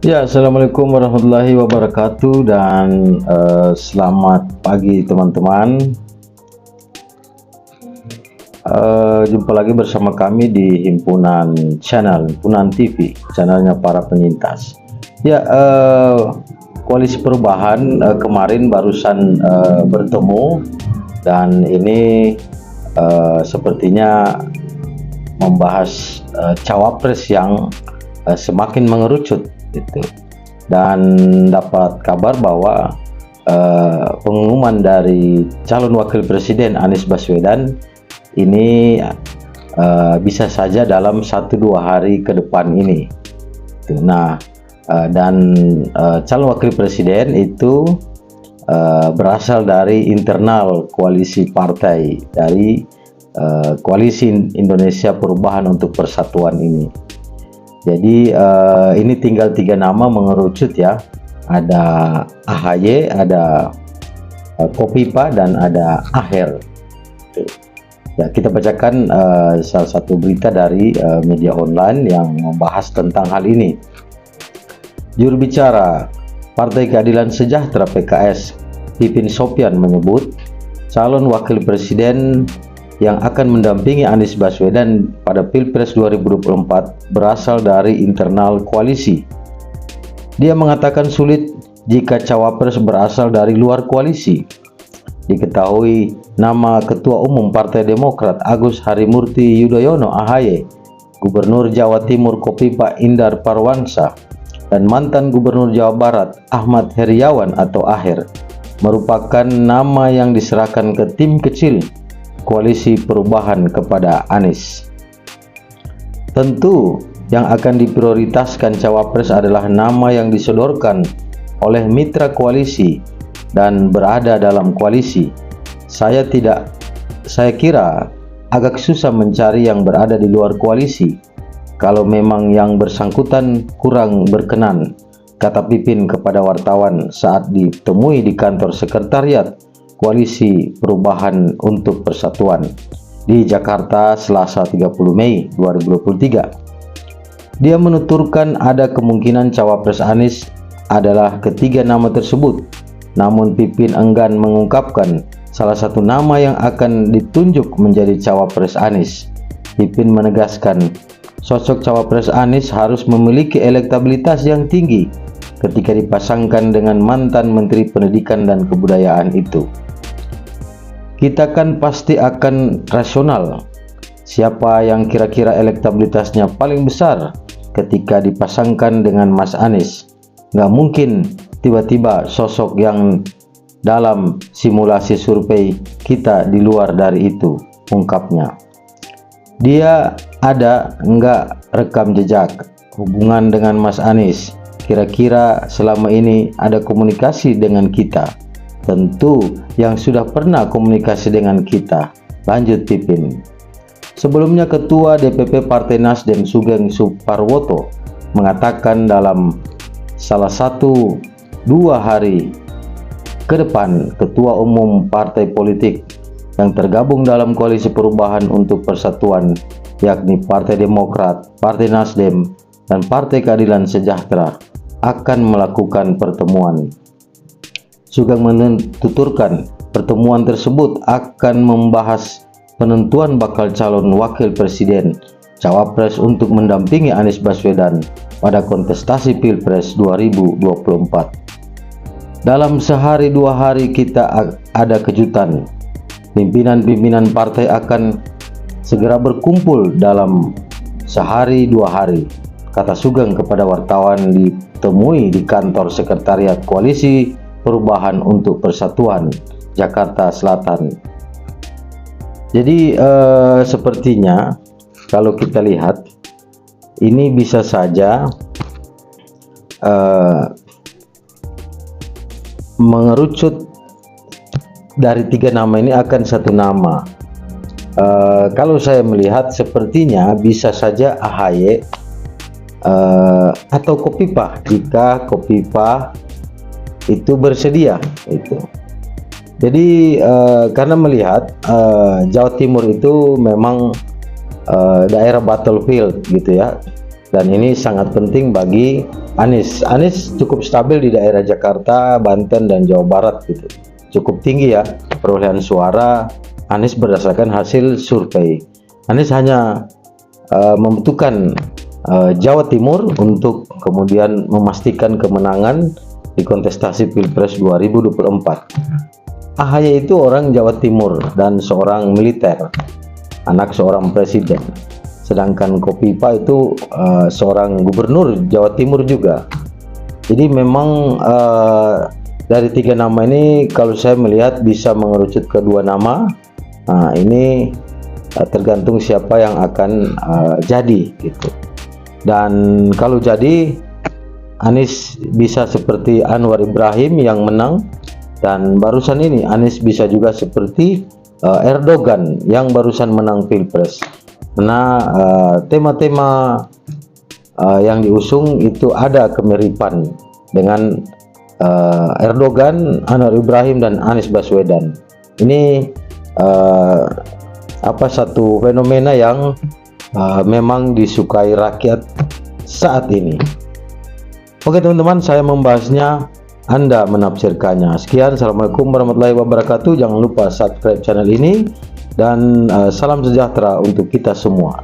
Ya, assalamualaikum warahmatullahi wabarakatuh dan selamat pagi teman-teman. Jumpa lagi bersama kami di Himpunan TV, channelnya para penyintas. Ya, Koalisi Perubahan kemarin barusan bertemu dan ini sepertinya membahas cawapres yang semakin mengerucut gitu. Dan dapat kabar bahwa pengumuman dari calon wakil presiden Anies Baswedan ini bisa saja dalam 1-2 hari ke depan ini. Nah, calon wakil presiden itu berasal dari internal koalisi partai dari Koalisi Indonesia Perubahan untuk Persatuan ini. Jadi ini tinggal 3 nama mengerucut ya. Ada AHY, ada Kofifa, dan ada Aher. Ya, kita bacakan salah satu berita dari media online yang membahas tentang hal ini. Juru bicara Partai Keadilan Sejahtera PKS, Pipin Sopian menyebut calon wakil presiden yang akan mendampingi Anies Baswedan pada Pilpres 2024 berasal dari internal koalisi. Dia mengatakan sulit jika cawapres berasal dari luar koalisi. Diketahui nama Ketua Umum Partai Demokrat Agus Harimurti Yudhoyono (AHY), Gubernur Jawa Timur Kofifa Indar Parawansa, dan mantan Gubernur Jawa Barat Ahmad Heriawan atau Aher merupakan nama yang diserahkan ke tim kecil Koalisi Perubahan kepada Anies. Tentu yang akan diprioritaskan cawapres adalah nama yang disodorkan oleh mitra koalisi dan berada dalam koalisi. Saya kira agak susah mencari yang berada di luar koalisi kalau memang yang bersangkutan kurang berkenan, kata Pipin kepada wartawan saat ditemui di kantor sekretariat Koalisi Perubahan untuk Persatuan di Jakarta Selasa 30 Mei 2023. Dia menuturkan ada kemungkinan cawapres Anies adalah ketiga nama tersebut, namun Pipin enggan mengungkapkan salah satu nama yang akan ditunjuk menjadi cawapres Anies. Pipin menegaskan sosok cawapres Anies harus memiliki elektabilitas yang tinggi ketika dipasangkan dengan mantan Menteri Pendidikan dan Kebudayaan itu. Kita kan pasti akan rasional. Siapa yang kira-kira elektabilitasnya paling besar ketika dipasangkan dengan Mas Anies? Nggak mungkin tiba-tiba sosok yang dalam simulasi survei kita di luar dari itu, ungkapnya. Dia ada nggak rekam jejak hubungan dengan Mas Anies? Kira-kira selama ini ada komunikasi dengan kita? Tentu yang sudah pernah komunikasi dengan kita, lanjut Pipin. Sebelumnya Ketua DPP Partai Nasdem Sugeng Suparwoto mengatakan dalam salah 1-2 hari ke depan Ketua Umum partai politik yang tergabung dalam Koalisi Perubahan untuk Persatuan, yakni Partai Demokrat, Partai Nasdem, dan Partai Keadilan Sejahtera akan melakukan pertemuan. Sugeng menuturkan pertemuan tersebut akan membahas penentuan bakal calon wakil presiden cawapres untuk mendampingi Anies Baswedan pada kontestasi Pilpres 2024. Dalam sehari 2 hari kita ada kejutan. Pimpinan-pimpinan partai akan segera berkumpul dalam sehari 2 hari, kata Sugeng kepada wartawan ditemui di kantor sekretariat Koalisi Perubahan untuk Persatuan, Jakarta Selatan. Jadi sepertinya kalau kita lihat ini bisa saja mengerucut dari 3 nama ini akan 1 nama. Kalau saya melihat sepertinya bisa saja AHY atau Kofifa jika Kofifa itu bersedia itu. Jadi karena melihat Jawa Timur itu memang daerah battlefield gitu ya, dan ini sangat penting bagi Anies. Anies cukup stabil di daerah Jakarta, Banten, dan Jawa Barat gitu. Cukup tinggi ya perolehan suara Anies berdasarkan hasil survei. Anies hanya membutuhkan Jawa Timur untuk kemudian memastikan kemenangan di kontestasi Pilpres 2024. AHY itu orang Jawa Timur dan seorang militer, anak seorang presiden. Sedangkan Kofifa itu seorang gubernur Jawa Timur juga. Jadi memang dari tiga nama ini kalau saya melihat bisa mengerucut ke dua nama. Nah, ini tergantung siapa yang akan jadi gitu. Dan kalau jadi, Anies bisa seperti Anwar Ibrahim yang menang, dan barusan ini Anies bisa juga seperti Erdogan yang barusan menang Pilpres. Karena tema-tema yang diusung itu ada kemiripan dengan Erdogan, Anwar Ibrahim, dan Anies Baswedan. Ini satu fenomena yang memang disukai rakyat saat ini. Oke teman-teman, saya membahasnya, Anda menafsirkannya. Sekian, assalamualaikum warahmatullahi wabarakatuh. Jangan lupa subscribe channel ini, dan salam sejahtera untuk kita semua.